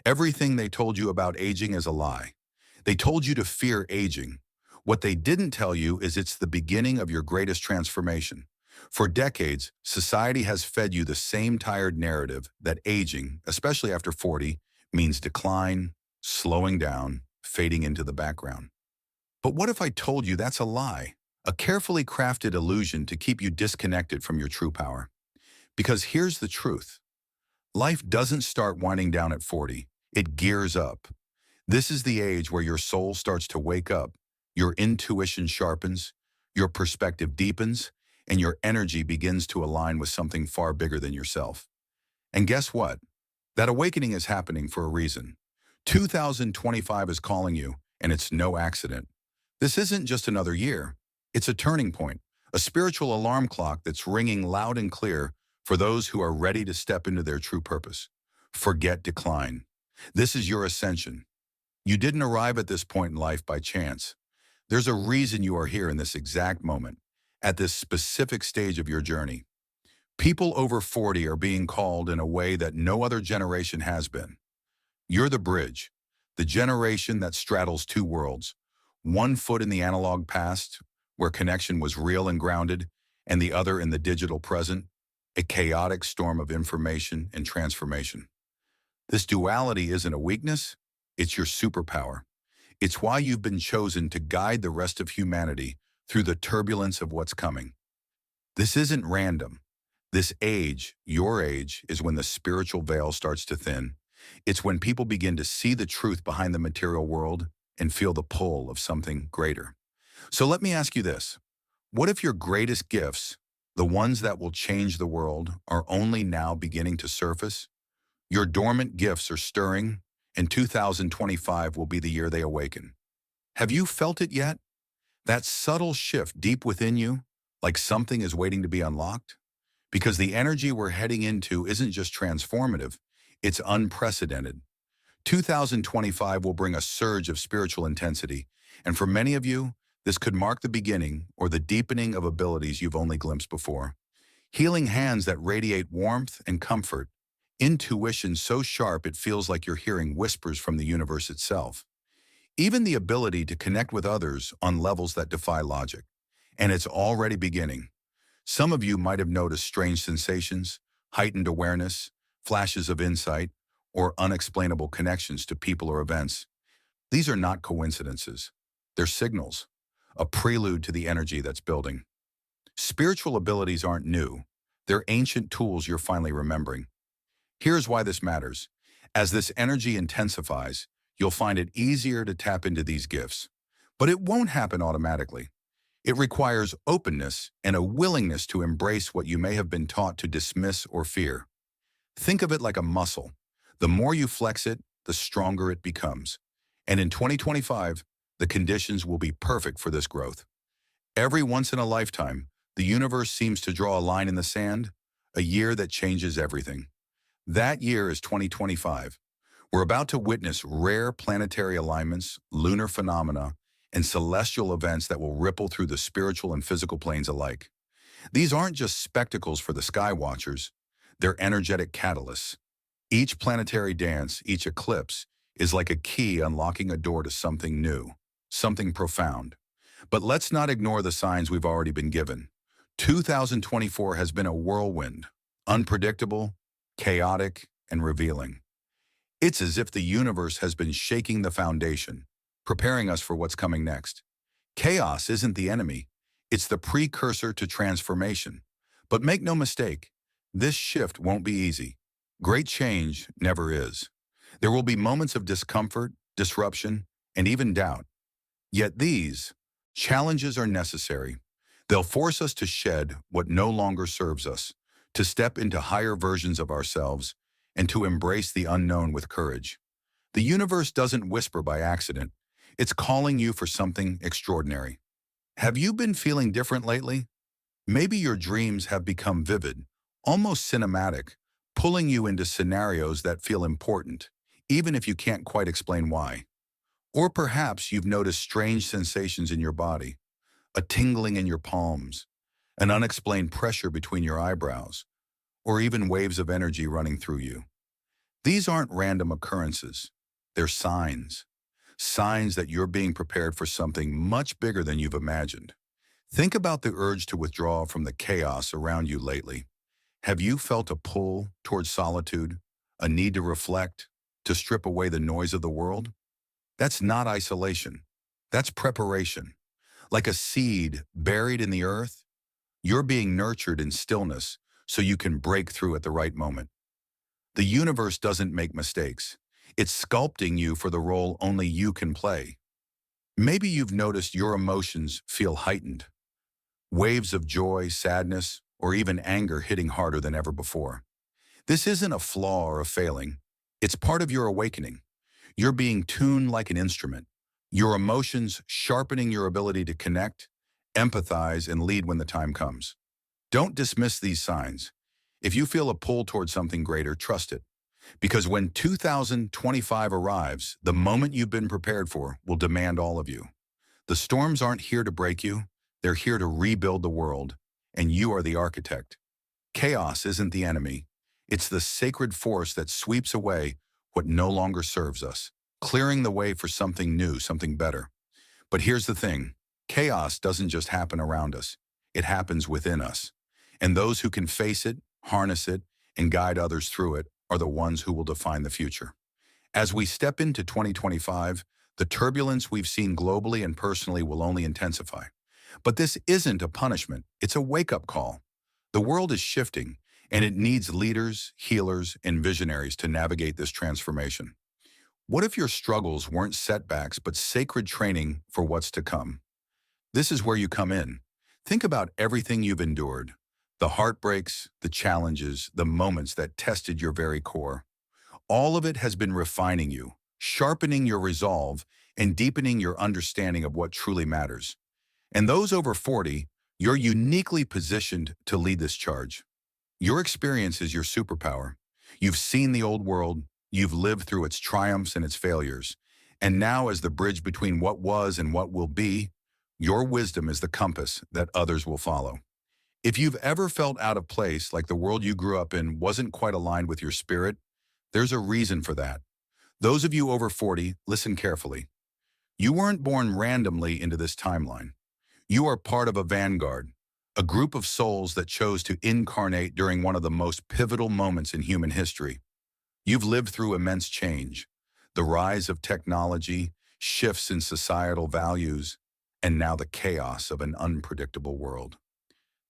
Everything they told you about aging is a lie. They told you to fear aging. What they didn't tell you is it's the beginning of your greatest transformation. For decades, society has fed you the same tired narrative that aging, especially after 40, means decline, slowing down, fading into the background. But what if I told you that's a lie? A carefully crafted illusion to keep you disconnected from your true power. Because here's the truth. Life doesn't start winding down at 40. It gears up. This is the age where your soul starts to wake up, your intuition sharpens, your perspective deepens, and your energy begins to align with something far bigger than yourself. And guess what? That awakening is happening for a reason. 2025 is calling you, and it's no accident. This isn't just another year. It's a turning point, a spiritual alarm clock that's ringing loud and clear for those who are ready to step into their true purpose. Forget decline. This is your ascension. You didn't arrive at this point in life by chance. There's a reason you are here in this exact moment, at this specific stage of your journey. People over 40 are being called in a way that no other generation has been. You're the bridge, the generation that straddles two worlds, one foot in the analog past, where connection was real and grounded, and the other in the digital present, a chaotic storm of information and transformation. This duality isn't a weakness, it's your superpower. It's why you've been chosen to guide the rest of humanity through the turbulence of what's coming. This isn't random. This age, your age, is when the spiritual veil starts to thin. It's when people begin to see the truth behind the material world and feel the pull of something greater. So let me ask you this. What if your greatest gifts, the ones that will change the world, are only now beginning to surface? Your dormant gifts are stirring, and 2025 will be the year they awaken. Have you felt it yet? That subtle shift deep within you, like something is waiting to be unlocked? Because the energy we're heading into isn't just transformative, it's unprecedented. 2025 will bring a surge of spiritual intensity, and for many of you, this could mark the beginning or the deepening of abilities you've only glimpsed before. Healing hands that radiate warmth and comfort, intuition so sharp it feels like you're hearing whispers from the universe itself. Even the ability to connect with others on levels that defy logic. And it's already beginning. Some of you might have noticed strange sensations, heightened awareness, flashes of insight, or unexplainable connections to people or events. These are not coincidences. They're signals, a prelude to the energy that's building. Spiritual abilities aren't new. They're ancient tools you're finally remembering. Here's why this matters. As this energy intensifies, you'll find it easier to tap into these gifts. But it won't happen automatically. It requires openness and a willingness to embrace what you may have been taught to dismiss or fear. Think of it like a muscle. The more you flex it, the stronger it becomes. And in 2025, the conditions will be perfect for this growth. Every once in a lifetime, the universe seems to draw a line in the sand, a year that changes everything. That year is 2025. We're about to witness rare planetary alignments, lunar phenomena, and celestial events that will ripple through the spiritual and physical planes alike. These aren't just spectacles for the sky watchers, they're energetic catalysts. Each planetary dance, each eclipse, is like a key unlocking a door to something new, something profound. But let's not ignore the signs we've already been given. 2024 has been a whirlwind, unpredictable, chaotic, and revealing. It's as if the universe has been shaking the foundation, preparing us for what's coming next. Chaos isn't the enemy, it's the precursor to transformation. But make no mistake, this shift won't be easy. Great change never is. There will be moments of discomfort, disruption, and even doubt. Yet these challenges are necessary. They'll force us to shed what no longer serves us, to step into higher versions of ourselves, and to embrace the unknown with courage. The universe doesn't whisper by accident. It's calling you for something extraordinary. Have you been feeling different lately? Maybe your dreams have become vivid, almost cinematic, pulling you into scenarios that feel important, even if you can't quite explain why. Or perhaps you've noticed strange sensations in your body, a tingling in your palms, an unexplained pressure between your eyebrows, or even waves of energy running through you. These aren't random occurrences. They're signs. Signs that you're being prepared for something much bigger than you've imagined. Think about the urge to withdraw from the chaos around you lately. Have you felt a pull towards solitude, a need to reflect, to strip away the noise of the world? That's not isolation. That's preparation. Like a seed buried in the earth, you're being nurtured in stillness so you can break through at the right moment. The universe doesn't make mistakes. It's sculpting you for the role only you can play. Maybe you've noticed your emotions feel heightened. Waves of joy, sadness, or even anger hitting harder than ever before. This isn't a flaw or a failing. It's part of your awakening. You're being tuned like an instrument. Your emotions sharpening your ability to connect, empathize, and lead when the time comes. Don't dismiss these signs. If you feel a pull towards something greater, trust it. Because when 2025 arrives, the moment you've been prepared for will demand all of you. The storms aren't here to break you. They're here to rebuild the world, and you are the architect. Chaos isn't the enemy. It's the sacred force that sweeps away what no longer serves us, clearing the way for something new, something better. But here's the thing. Chaos doesn't just happen around us. It happens within us. And those who can face it, harness it, and guide others through it are the ones who will define the future. As we step into 2025, the turbulence we've seen globally and personally will only intensify. But this isn't a punishment, it's a wake-up call. The world is shifting, and it needs leaders, healers, and visionaries to navigate this transformation. What if your struggles weren't setbacks but sacred training for what's to come? This is where you come in. Think about everything you've endured. The heartbreaks, the challenges, the moments that tested your very core. All of it has been refining you, sharpening your resolve, and deepening your understanding of what truly matters. And those over 40, you're uniquely positioned to lead this charge. Your experience is your superpower. You've seen the old world, you've lived through its triumphs and its failures. And now, as the bridge between what was and what will be, your wisdom is the compass that others will follow. If you've ever felt out of place, like the world you grew up in wasn't quite aligned with your spirit, there's a reason for that. Those of you over 40, listen carefully. You weren't born randomly into this timeline. You are part of a vanguard, a group of souls that chose to incarnate during one of the most pivotal moments in human history. You've lived through immense change, the rise of technology, shifts in societal values, and now the chaos of an unpredictable world.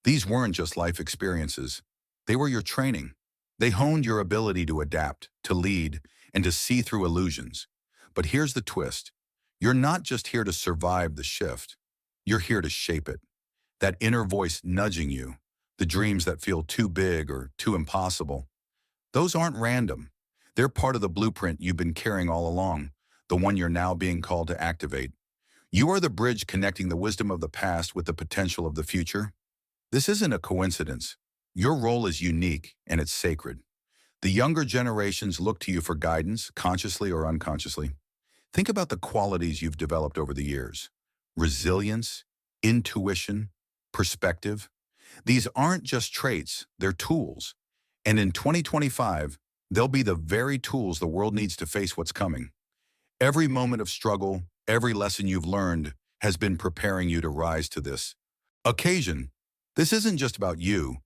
These weren't just life experiences. They were your training. They honed your ability to adapt, to lead, and to see through illusions. But here's the twist. You're not just here to survive the shift. You're here to shape it. That inner voice nudging you, the dreams that feel too big or too impossible, those aren't random. They're part of the blueprint you've been carrying all along, the one you're now being called to activate. You are the bridge connecting the wisdom of the past with the potential of the future. This isn't a coincidence. Your role is unique and it's sacred. The younger generations look to you for guidance, consciously or unconsciously. Think about the qualities you've developed over the years. Resilience, intuition, perspective. These aren't just traits, they're tools. And in 2025, they'll be the very tools the world needs to face what's coming. Every moment of struggle, every lesson you've learned has been preparing you to rise to this occasion. This isn't just about you.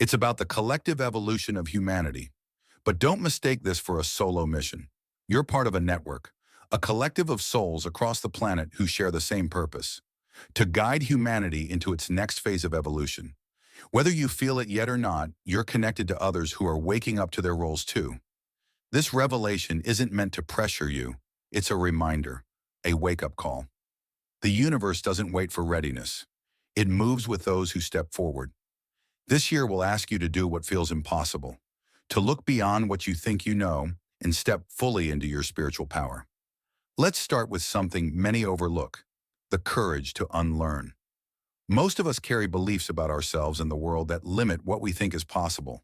It's about the collective evolution of humanity. But don't mistake this for a solo mission. You're part of a network, a collective of souls across the planet who share the same purpose: to guide humanity into its next phase of evolution. Whether you feel it yet or not, you're connected to others who are waking up to their roles too. This revelation isn't meant to pressure you. It's a reminder, a wake-up call. The universe doesn't wait for readiness. It moves with those who step forward. This year will ask you to do what feels impossible, to look beyond what you think you know and step fully into your spiritual power. Let's start with something many overlook: the courage to unlearn. Most of us carry beliefs about ourselves and the world that limit what we think is possible.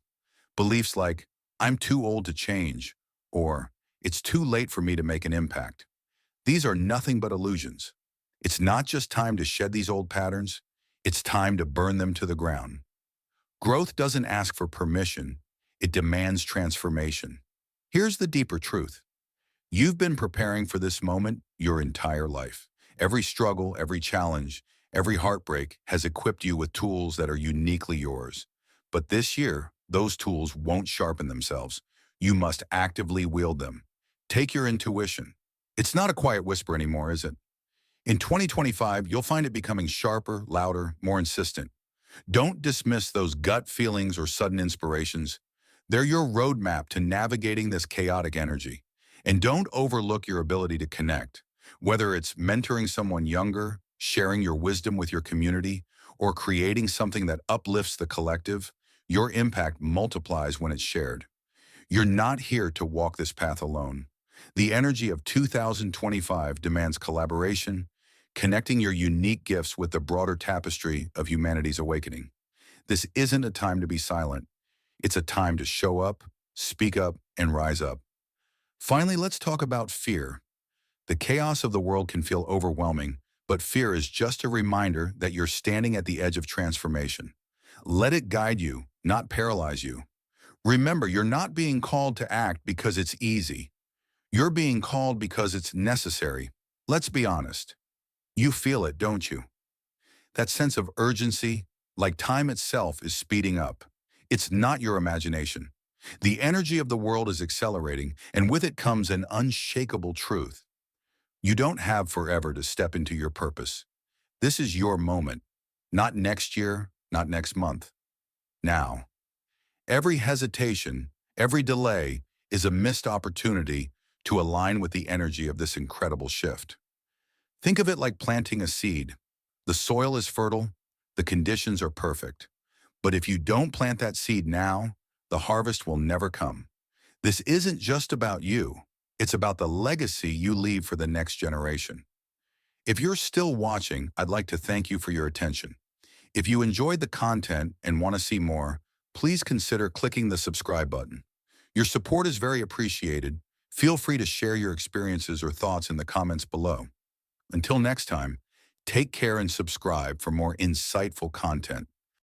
Beliefs like, "I'm too old to change," or "It's too late for me to make an impact." These are nothing but illusions. It's not just time to shed these old patterns, it's time to burn them to the ground. Growth doesn't ask for permission, it demands transformation. Here's the deeper truth. You've been preparing for this moment your entire life. Every struggle, every challenge, every heartbreak has equipped you with tools that are uniquely yours. But this year, those tools won't sharpen themselves. You must actively wield them. Take your intuition. It's not a quiet whisper anymore, is it? In 2025, you'll find it becoming sharper, louder, more insistent. Don't dismiss those gut feelings or sudden inspirations. They're your roadmap to navigating this chaotic energy. And don't overlook your ability to connect. Whether it's mentoring someone younger, sharing your wisdom with your community, or creating something that uplifts the collective, your impact multiplies when it's shared. You're not here to walk this path alone. The energy of 2025 demands collaboration, connecting your unique gifts with the broader tapestry of humanity's awakening. This isn't a time to be silent. It's a time to show up, speak up, and rise up. Finally, let's talk about fear. The chaos of the world can feel overwhelming, but fear is just a reminder that you're standing at the edge of transformation. Let it guide you, not paralyze you. Remember, you're not being called to act because it's easy. You're being called because it's necessary. Let's be honest. You feel it, don't you? That sense of urgency, like time itself, is speeding up. It's not your imagination. The energy of the world is accelerating, and with it comes an unshakable truth. You don't have forever to step into your purpose. This is your moment. Not next year, not next month. Now. Every hesitation, every delay is a missed opportunity to align with the energy of this incredible shift. Think of it like planting a seed. The soil is fertile, the conditions are perfect. But if you don't plant that seed now, the harvest will never come. This isn't just about you. It's about the legacy you leave for the next generation. If you're still watching, I'd like to thank you for your attention. If you enjoyed the content and want to see more, please consider clicking the subscribe button. Your support is very appreciated. Feel free to share your experiences or thoughts in the comments below. Until next time, take care and subscribe for more insightful content.